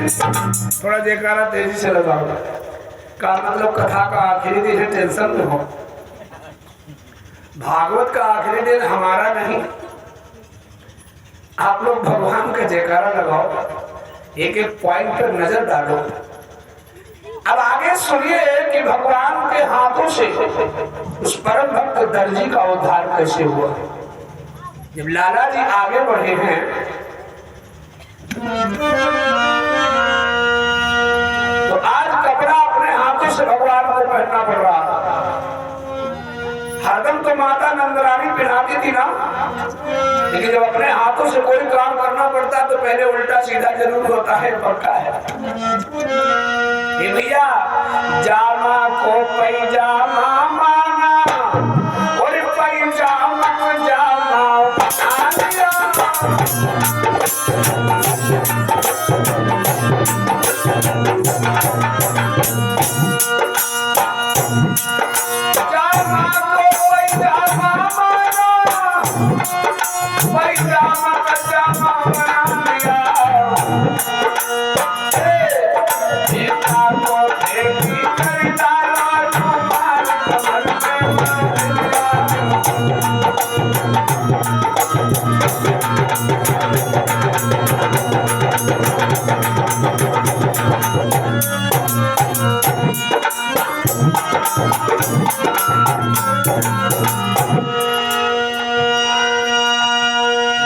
थोड़ा जयकारा तेजी से लगाओ। का मतलब कथा का आखिरी दिन है, टेंशन में हो। भागवत का आखिरी दिन हमारा नहीं, आप लोग भगवान का जयकारा लगाओ, एक एक पॉइंट पर नजर डालो। अब आगे सुनिए कि भगवान के हाथों से उस परम भक्त दर्जी का उद्धार कैसे हुआ। जब लाला जी आगे बढ़े हैं तो आज कपड़ा अपने हाथों से भगवान को पहनना पड़ रहा। हरदम तो माता नंदरानी पहनाती थी ना, लेकिन जब अपने हाथों से कोई काम करना पड़ता तो पहले उल्टा सीधा जरूर होता है, पक्का है। भैया जामा को पैजामा माना और पैजामा को जामा बना लिया। जामा को पैजामा माना, पैजामा का जामा बना लिया।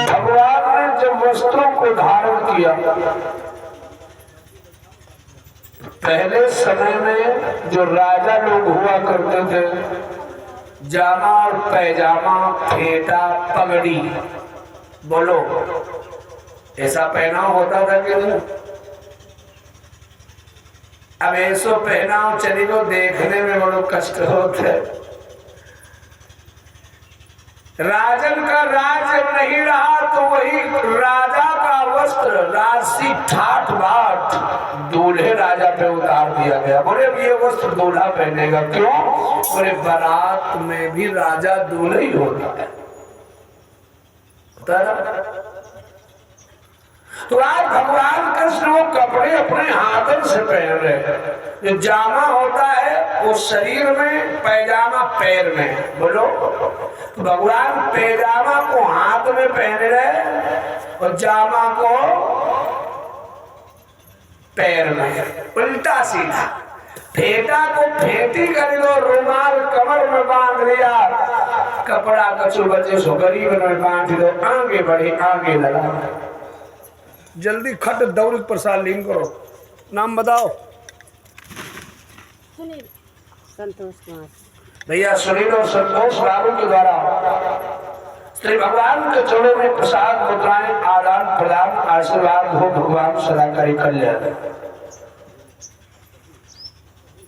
भगवान ने जब वस्त्रों को धारण किया, पहले समय में जो राजा लोग हुआ करते थे, जामा और पैजामा, फेटा, पगड़ी, बोलो ऐसा पहनाव होता था कि नहीं? अब ऐसो पहनाव चली को देखने में बड़ो कष्ट होता है। राजन का राज नहीं रहा तो वही राजा का वस्त्र राशि ठाट बाट दूल्हे राजा पे उतार दिया गया। बोले अब ये वस्त्र दूल्हा पहनेगा, क्यों? बोले बारात में भी राजा दूल्हा ही होता है। तो आज भगवान कृष्ण वो कपड़े अपने हाथों से पहन रहे हैं। जो जामा होता है वो शरीर में, पैजामा पैर में। बोलो, तो भगवान पैजामा को हाथ में पहन रहे और जामा को पैर में, उल्टा सीधा। फेटा को फेटी कर लो, रुमाल कमर में बांध लिया, कपड़ा कचू बचे सो गरीब में बांध दो, आगे बढ़े आगे लगा। जल्दी खट दौड़ प्रसाद लीन करो। नाम बताओ। संतोष कुमार भैया सुनील और संतोष बाबू के द्वारा श्री भगवान के चरणों में प्रसाद मुद्राएं आदान प्रदान आशीर्वाद हो। भगवान सदा करे कल्याण।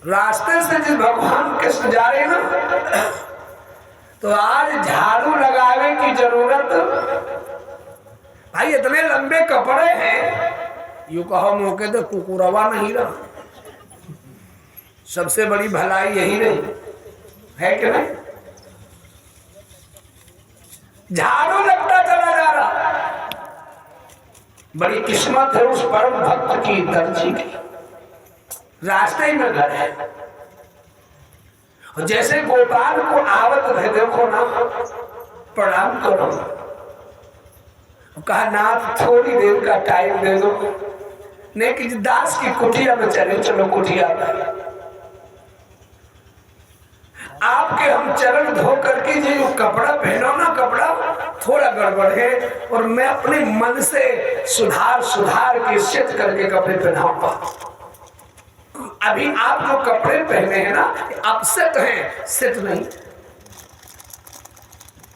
रास्ते से जिस भगवान कृष्ण जा रहे ना, तो आज झाड़ू लगाने की जरूरत भाई, इतने लंबे कपड़े हैं, यू कहो मौके तो कुकुरवा नहीं रहा। सबसे बड़ी भलाई यही नहीं है कि नहीं? झाड़ू लगता चला जा रहा। बड़ी किस्मत है उस परम भक्त की, दर्जी की। रास्ते में घर है। और जैसे गोपाल को आवत है, देखो ना, प्रणाम करो, कहा नाथ थोड़ी देर का टाइम दे दो। नहीं कि दास की कुटिया में चले, चलो कुटिया में। आपके हम चरण धो करके जो कपड़ा पहनो ना, कपड़ा थोड़ा गड़बड़ है और मैं अपने मन से सुधार के सेट करके कपड़े पहनाऊंगा। अभी आप जो कपड़े पहने हैं ना, अपसेट हैं, सेट नहीं।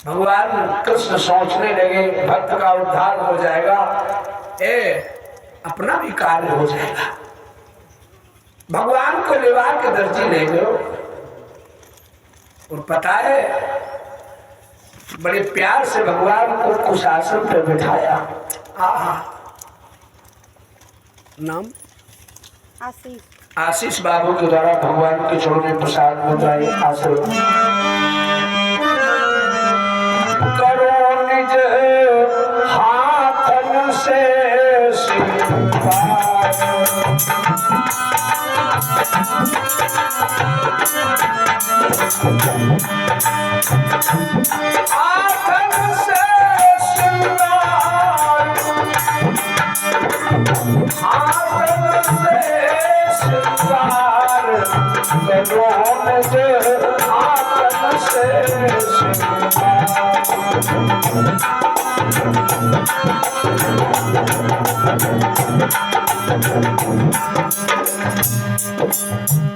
भगवान कृष्ण सोचने लगे भक्त का उद्धार हो जाएगा, अपना भी कार्य हो जाएगा। भगवान को लेवा के दर्जी ले गए और पता है बड़े प्यार से भगवान को कुशासन पे बिठाया। नाम आशीष आशीष बाबू के द्वारा भगवान के चरणों में प्रसाद बताए। आशीर्वाद करो निज हाथन से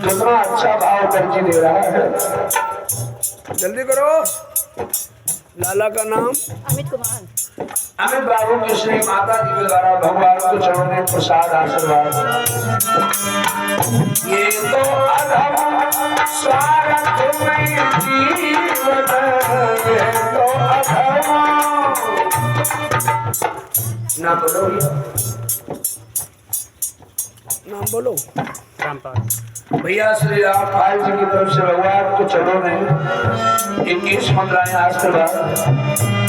कितना अच्छा भाव दर्जी दे रहा है। जल्दी करो। लाला का नाम अमित कुमार। अमित बाबू की श्री माता जी के द्वारा भगवान को चरणों में प्रसाद आशीर्वाद। ये तो अधम स्वागत में जीवन, ये तो अधम। ना बोलो, नाम बोलो। भैया श्री रामपाल जी की तरफ से भगवान को चरणों में 21 मुद्राएं आशीर्वाद।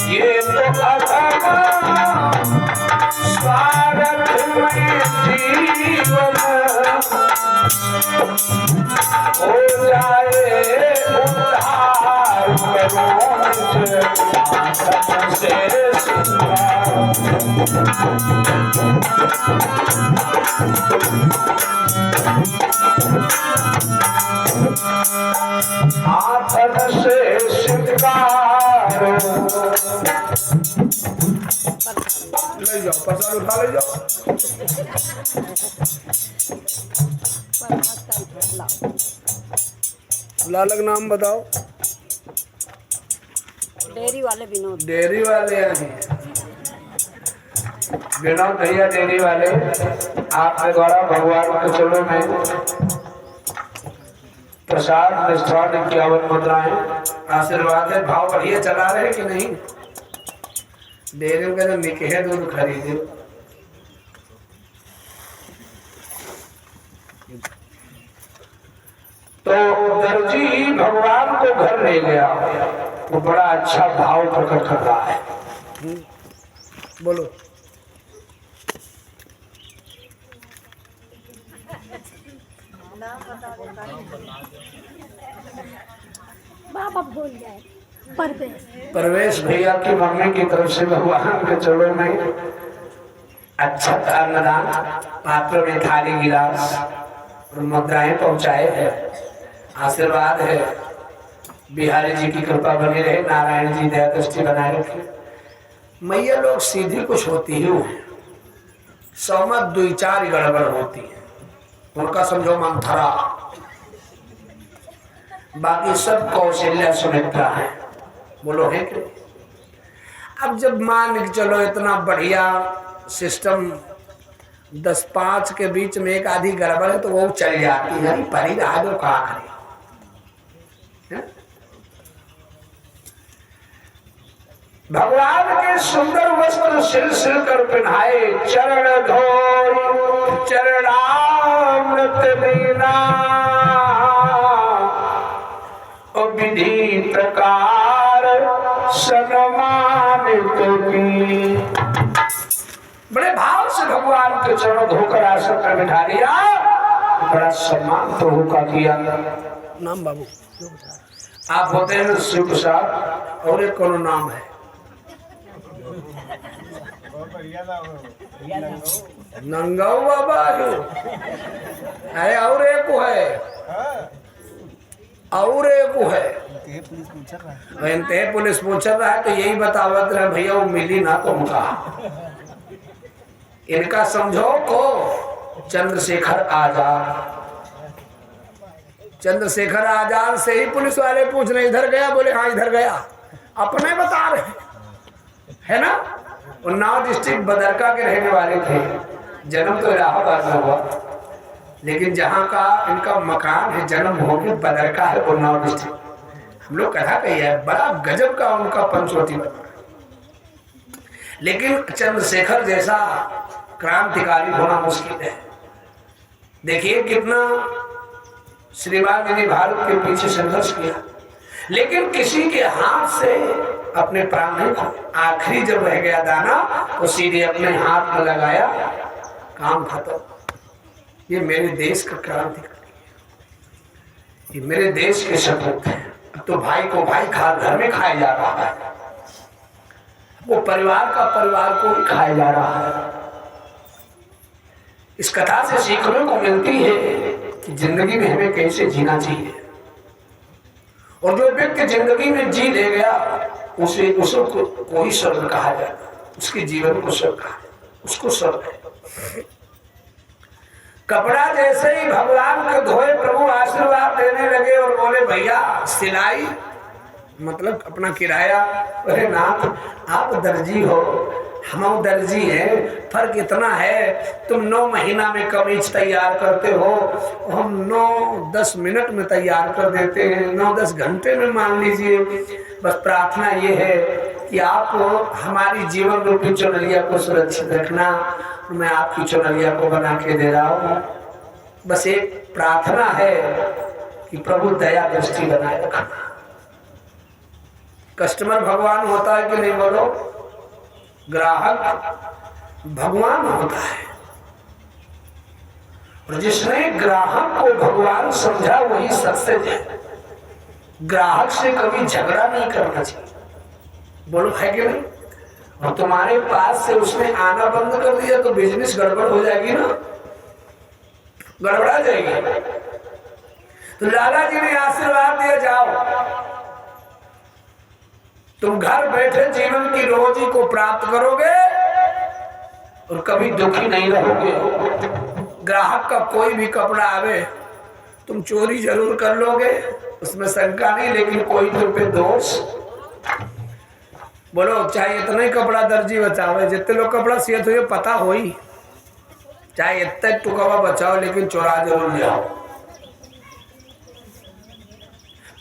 ये तो अधम स्वागत में जीवन, हो जाए उद्धार करो से आथन से सिंगार। ले जाओ, प्रसाद उठा ले जाओ। लालक नाम बताओ। डेयरी वाले विनोद। डेयरी वाले हैं विनोद भैया, डेयरी वाले। आपके द्वारा भगवान के चरणों में प्रसाद निष्ठान 51 मुद्राएं आशीर्वाद है। भाव बढ़िया चला रहे कि नहीं? डेयरी का जो निकहे दूध खरीदे। तो दर्जी भगवान को घर ले गया, वो बड़ा अच्छा भाव प्रकट कर रहा है। बोलो। बाबा बोल जाए। परवेश। परवेश भैया की मम्मी की तरफ से भगवान के चरणों में अच्छा अन्नदान, पात्र में थाली गिलास और मुद्राएं पहुंचाए हैं। आशीर्वाद है। बिहारी जी की कृपा बनी रहे, नारायण जी दया दृष्टि बनाए रखे। मैया लोग सीधी कुछ होती ही है, सहमत 2-4 गड़बड़ होती है, उनका समझो मंथरा, बाकी सब कौशल्या सुमित्रा है। बोलो है कि? अब जब मान के चलो इतना बढ़िया सिस्टम 10-5 के बीच में एक आधी गड़बड़ है तो वो चल जाती है, परी रहा जो कहा करे। भगवान के सुंदर वस्त्र सिल सिल कर पहनाए, चरण धोई चरणामृत बिना, विधि प्रकार सम्मानित की। बड़े भाव से भगवान के चरणों धोकर आसन पर बिठा दिया, बड़ा सम्मान प्रभु का किया। नाम बाबू आप होते हैं शिव प्रसाद, और एक कौन नाम है? नंगाऊ बाबा है, और एक है, और एक है। पुलिस पूछ रहा है तो यही बतावत रहे भैया वो मिली ना तुमका। इनका समझो को चंद्रशेखर आजाद। चंद्रशेखर आजाद से ही पुलिस वाले पूछ रहे इधर गया, बोले हाँ इधर गया, अपने बता रहे है ना। उन्नाव डिस्ट्रिक्ट बदरका के रहने वाले थे, जन्म तो इलाहाबाद में हुआ, लेकिन जहाँ का इनका मकान है, जन्म हो गया बदरका है, उन्नाव डिस्ट्रिक्ट। हम लोग कहा कही है, बड़ा गजब का उनका पंचवटी बना। लेकिन चंद्रशेखर जैसा क्रांतिकारी होना मुश्किल है। देखिए कितना श्रीमान जी ने भारत के पीछे संघर्ष किया, लेकिन किसी के हाथ से अपने प्राण नहीं खा। आखिरी जब रह गया दाना तो सीधे अपने हाथ में लगाया काम खत्म। ये मेरे देश का क्रांतिकारी, ये मेरे देश के सपूत हैं। अब तो भाई को भाई खा घर में खाया जा रहा है, वो परिवार का परिवार को ही खाया जा रहा है। इस कथा से सीखने को मिलती है कि जिंदगी में हमें कैसे जीना चाहिए, और जो व्यक्ति जिंदगी में जी ले गया उसको कोई स्वर्ग कहा जाता, उसके जीवन को स्वर्ग कहा, उसको स्वर्ग है। कपड़ा जैसे ही भगवान के धोए प्रभु आशीर्वाद देने लगे और बोले भैया सिलाई मतलब अपना किराया। अरे नाथ आप दर्जी हो, हम दर्जी हैं, फर्क इतना है तुम 9 महीना में कमीज तैयार करते हो, हम 9-10 मिनट में तैयार कर देते हैं, 9-10 घंटे में मान लीजिए। बस प्रार्थना ये है कि आप हमारी जीवन रूपी चुनरिया को सुरक्षित रखना, मैं आपकी चुनरिया को बना के दे रहा हूँ। बस एक प्रार्थना है कि प्रभु दया दृष्टि बनाए रखना। कस्टमर भगवान होता है कि नहीं बोलो? ग्राहक भगवान होता है, और जिसने ग्राहक को भगवान समझा वही सक्सेस है। ग्राहक से कभी झगड़ा नहीं करना चाहिए, बोलो है कि नहीं? और तुम्हारे पास से उसने आना बंद कर दिया तो बिजनेस गड़बड़ हो जाएगी ना, गड़बड़ा जाएगी। तो लाला जी ने आशीर्वाद दिया जाओ तुम घर बैठे जीवन की रोजी को प्राप्त करोगे और कभी दुखी नहीं रहोगे। ग्राहक का कोई भी कपड़ा आवे तुम चोरी जरूर कर लोगे, उसमें शंका नहीं, लेकिन कोई तुम पे दोष बोलो। चाहे इतना ही कपड़ा दर्जी बचावे, जितने लोग कपड़ा सिए तो ये पता हो ही, चाहे इतना टुकवा बचाओ लेकिन चोरा जरूर ले आओ।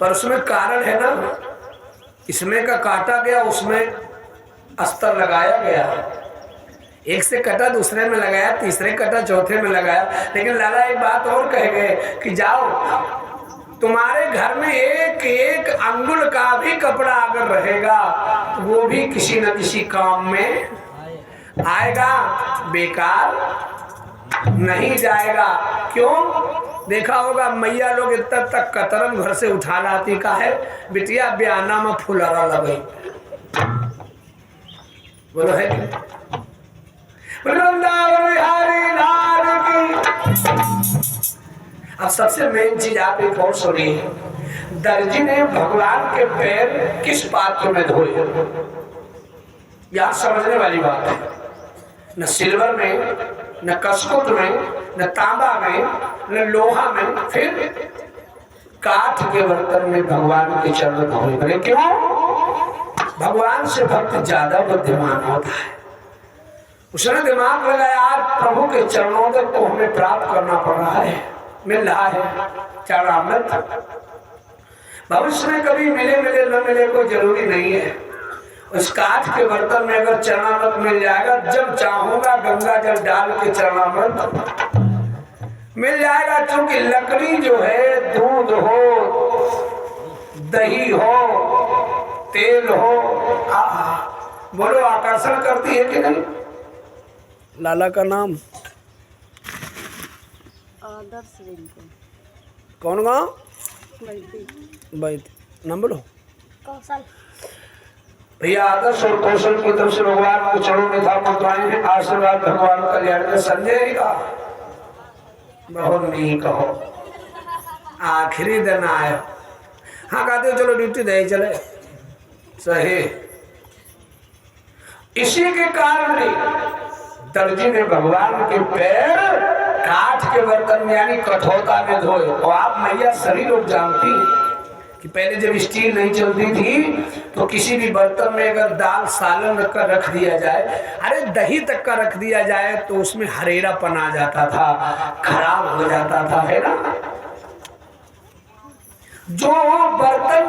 पर उसमें कारण है ना, इसमें का काटा गया उसमें अस्तर लगाया गया, एक से कटा दूसरे में लगाया, तीसरे कटा चौथे में लगाया। लेकिन लाला एक बात और कह गए कि जाओ तुम्हारे घर में एक एक अंगुल का भी कपड़ा अगर रहेगा वो भी किसी न किसी काम में आएगा, बेकार नहीं जाएगा। क्यों? देखा होगा मैया लोग इतना तक कतरन घर से उठा लाती का है, बिटिया ब्याना में फुलरा लगे, बोलो है वृंदावन बिहारी लाल की। अब सबसे मेन चीज आप एक और सुनिए, दर्जी ने भगवान के पैर किस पात्र में धोए? यह समझने वाली बात है। न सिल्वर में, न कसकुट में, न तांबा में, न लोहा में, फिर काठ के बर्तन में भगवान के चरण धोए। क्यों? भगवान से भक्त ज्यादा बुद्धिमान होता है। उसने दिमाग लगाया आज प्रभु के चरणों तक को हमें प्राप्त करना पड़ रहा है, मिल रहा है चरणामृत। भविष्य में कभी मिले मिले न मिले कोई जरूरी नहीं है। उस काठ के बर्तन में अगर चरणामृत मिल जाएगा, जब चाहूंगा गंगा जल डाल के चरणामृत मिल जाएगा। क्योंकि लकड़ी जो है दूध हो, दही हो, तेल हो, बोलो आकर्षण करती है कि नहीं? लाला का नाम आदर्श कौन गाँव? बैठ नाम बोलो। कौशल भैया आदर्श और कौशल की तरफ से भगवान को चरणों में था मुद्राएं हैं, आशीर्वाद भगवान कल्याण में। संजय का बहुत नहीं कहो, आखिरी दिन आया। हाँ कहते हो चलो ड्यूटी दे चले, सही। इसी के कारण दर्जी ने भगवान के पैर काठ के बर्तन में यानी कठोता में धोए। और आप मैया सभी लोग जानती हैं कि पहले जब स्टील नहीं चलती थी तो किसी भी बर्तन में अगर दाल सालन रख दिया जाए, अरे दही तक का रख दिया जाए तो उसमें हरेरापन आ जाता था, खराब हो जाता था, है ना। जो बर्तन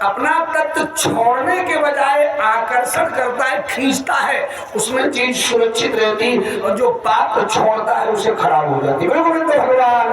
अपना तत्व छोड़ने के बजाय आकर्षण करता है, खींचता है, उसमें चीज सुरक्षित रहती, और जो पाप छोड़ता है उसे खराब हो जाती। बिल्कुल भगवान